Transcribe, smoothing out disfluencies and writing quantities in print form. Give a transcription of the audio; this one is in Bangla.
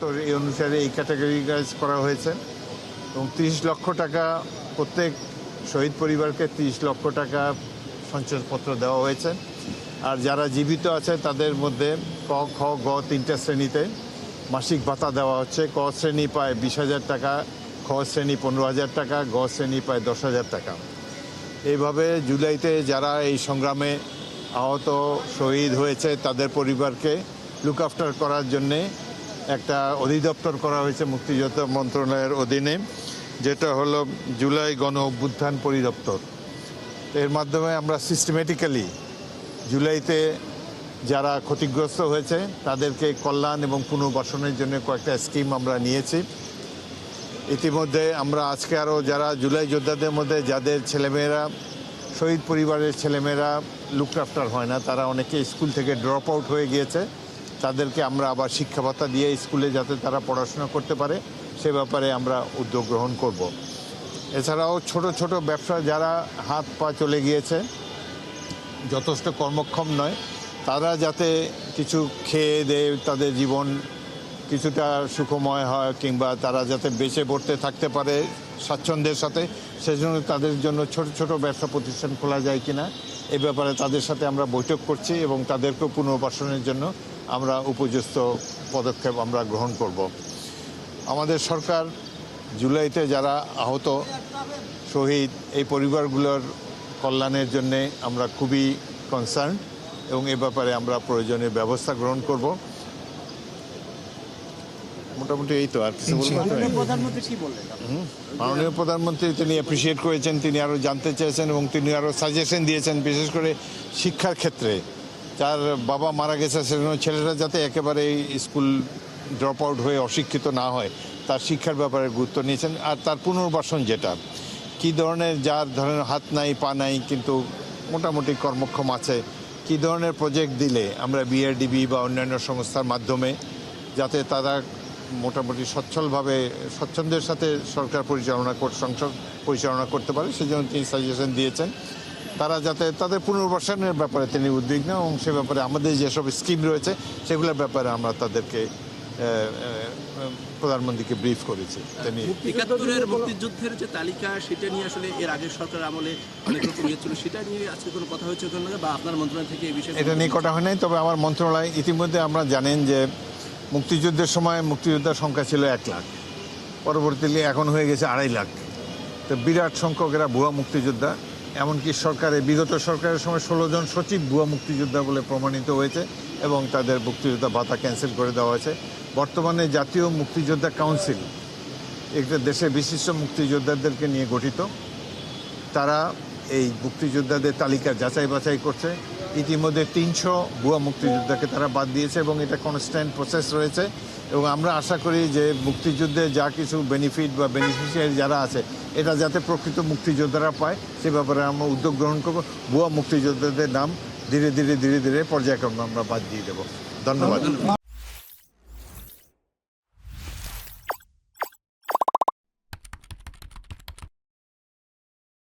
তো এই অনুসারে এই ক্যাটাগরিজ করা হয়েছে এবং 30 লক্ষ টাকা প্রত্যেক শহীদ পরিবারকে 30 লক্ষ টাকা সঞ্চয়পত্র দেওয়া হয়েছে। আর যারা জীবিত আছে তাদের মধ্যে ক, খ, গ 3টা শ্রেণীতে মাসিক ভাতা দেওয়া হচ্ছে। ক শ্রেণী পায় 20,000 টাকা, খ শ্রেণী 15,000 টাকা, গ শ্রেণী পায় 10,000 টাকা। এইভাবে জুলাইতে যারা এই সংগ্রামে আহত শহীদ হয়েছে তাদের পরিবারকে লুক আফটার করার জন্যে একটা অধিদপ্তর করা হয়েছে মুক্তিযোদ্ধা মন্ত্রণালয়ের অধীনে, যেটা হলো জুলাই গণ অভ্যুত্থান পরিদপ্তর। এর মাধ্যমে আমরা সিস্টেমেটিক্যালি জুলাইতে যারা ক্ষতিগ্রস্ত হয়েছে তাদেরকে কল্যাণ এবং পুনর্বাসনের জন্য কয়েকটা স্কিম আমরা নিয়েছি। ইতিমধ্যে আমরা আজকে আরও যারা জুলাই যোদ্ধাদের মধ্যে যাদের ছেলেমেয়েরা শহীদ পরিবারের ছেলেমেয়েরা লুক আফটার হয় না, তারা অনেকে স্কুল থেকে ড্রপ আউট হয়ে গিয়েছে, তাদেরকে আমরা আবার শিক্ষা ভাতা দিয়ে স্কুলে যাতে তারা পড়াশোনা করতে পারে সে ব্যাপারে আমরা উদ্যোগ গ্রহণ করব। এছাড়াও ছোট ছোট ব্যবসা যারা হাত পা চলে গিয়েছে, যথেষ্ট কর্মক্ষম নয়, তারা যাতে কিছু খেয়ে দেয়, তাদের জীবন কিছুটা সুখময় হয় কিংবা তারা যাতে বেঁচে পড়তে থাকতে পারে স্বাচ্ছন্দ্যের সাথে, সেজন্য তাদের জন্য ছোট ছোট ব্যবসা প্রতিষ্ঠান খোলা যায় কিনা এ ব্যাপারে তাদের সাথে আমরা বৈঠক করছি এবং তাদেরকেও পুনর্বাসনের জন্য আমরা উপযুক্ত পদক্ষেপ আমরা গ্রহণ করব। আমাদের সরকার জুলাইতে যারা আহত শহীদ এই পরিবারগুলোর কল্যাণের জন্যে আমরা খুবই কনসার্ন এবং এ ব্যাপারে আমরা প্রয়োজনীয় ব্যবস্থা গ্রহণ করব। মোটামুটি এই তো, আর কিছু বলবো। মাননীয় প্রধানমন্ত্রী তিনি অ্যাপ্রিসিয়েট করেছেন, তিনি আরও জানতে চেয়েছেন এবং তিনি আরও সাজেশন দিয়েছেন, বিশেষ করে শিক্ষার ক্ষেত্রে যার বাবা মারা গেছে সেজন্য ছেলেরা যাতে একেবারে স্কুল ড্রপ আউট হয়ে অশিক্ষিত না হয় তার শিক্ষার ব্যাপারে গুরুত্ব নিয়েছেন। আর তার পুনর্বাসন যেটা কী ধরনের, যার ধরনের হাত নাই পা নাই কিন্তু মোটামুটি কর্মক্ষম আছে, কী ধরনের প্রজেক্ট দিলে আমরা বিআরডিবি বা অন্যান্য সংস্থার মাধ্যমে যাতে তারা মোটামুটি সচ্ছলভাবে স্বচ্ছন্দের সাথে সরকার সংসদ পরিচালনা করতে পারে সেজন্য তিনি সাজেশন দিয়েছেন। তারা যাতে তাদের পুনর্বাসনের ব্যাপারে তিনি উদ্বিগ্ন এবং সে ব্যাপারে আমাদের যেসব স্কিম রয়েছে সেগুলোর ব্যাপারে আমরা তাদেরকে প্রধানমন্ত্রীকে ব্রিফ করেছি। তিনি ৭১-এর মুক্তিযুদ্ধের যে তালিকা সেটা নিয়ে আসলে এর আগের সরকার আমলে অনেক রকম ইয়ে ছিল, সেটা নিয়ে আজকে কোনো কথা হয়েছে বা আপনার মন্ত্রণালয় থেকে এই বিষয়ে? এটা নিয়ে কথা হয় নাই, তবে আমার মন্ত্রণালয় ইতিমধ্যে আমরা জানেন যে মুক্তিযুদ্ধের সময় মুক্তিযোদ্ধার সংখ্যা ছিল 1 লাখ, পরবর্তীতে এখন হয়ে গেছে 2.5 লাখ। তো বিরাট সংখ্যক এরা ভুয়া মুক্তিযোদ্ধা। এমনকি বিগত সরকারের সময় 16 জন সচিব ভুয়া মুক্তিযোদ্ধা বলে প্রমাণিত হয়েছে এবং তাদের মুক্তিযোদ্ধা ভাতা ক্যান্সেল করে দেওয়া হয়েছে। বর্তমানে জাতীয় মুক্তিযোদ্ধা কাউন্সিল একটা দেশের বিশিষ্ট মুক্তিযোদ্ধাদেরকে নিয়ে গঠিত, তারা এই মুক্তিযোদ্ধাদের তালিকা যাচাই বাছাই করছে। ইতিমধ্যে 300 ভুয়া মুক্তিযোদ্ধাকে তারা বাদ দিয়েছে এবং এটা কনস্ট্যান্ট প্রসেস রয়েছে এবং আমরা আশা করি যে মুক্তিযুদ্ধে যা কিছু বেনিফিট বা বেনিফিশিয়ারি যারা আছে এটা যাতে প্রকৃত মুক্তিযোদ্ধারা পায় সে ব্যাপারে আমরা উদ্যোগ গ্রহণ করব। ভুয়া মুক্তিযোদ্ধাদের নাম ধীরে ধীরে পর্যায়ক্রমে আমরা বাদ দিয়ে দেব। ধন্যবাদ।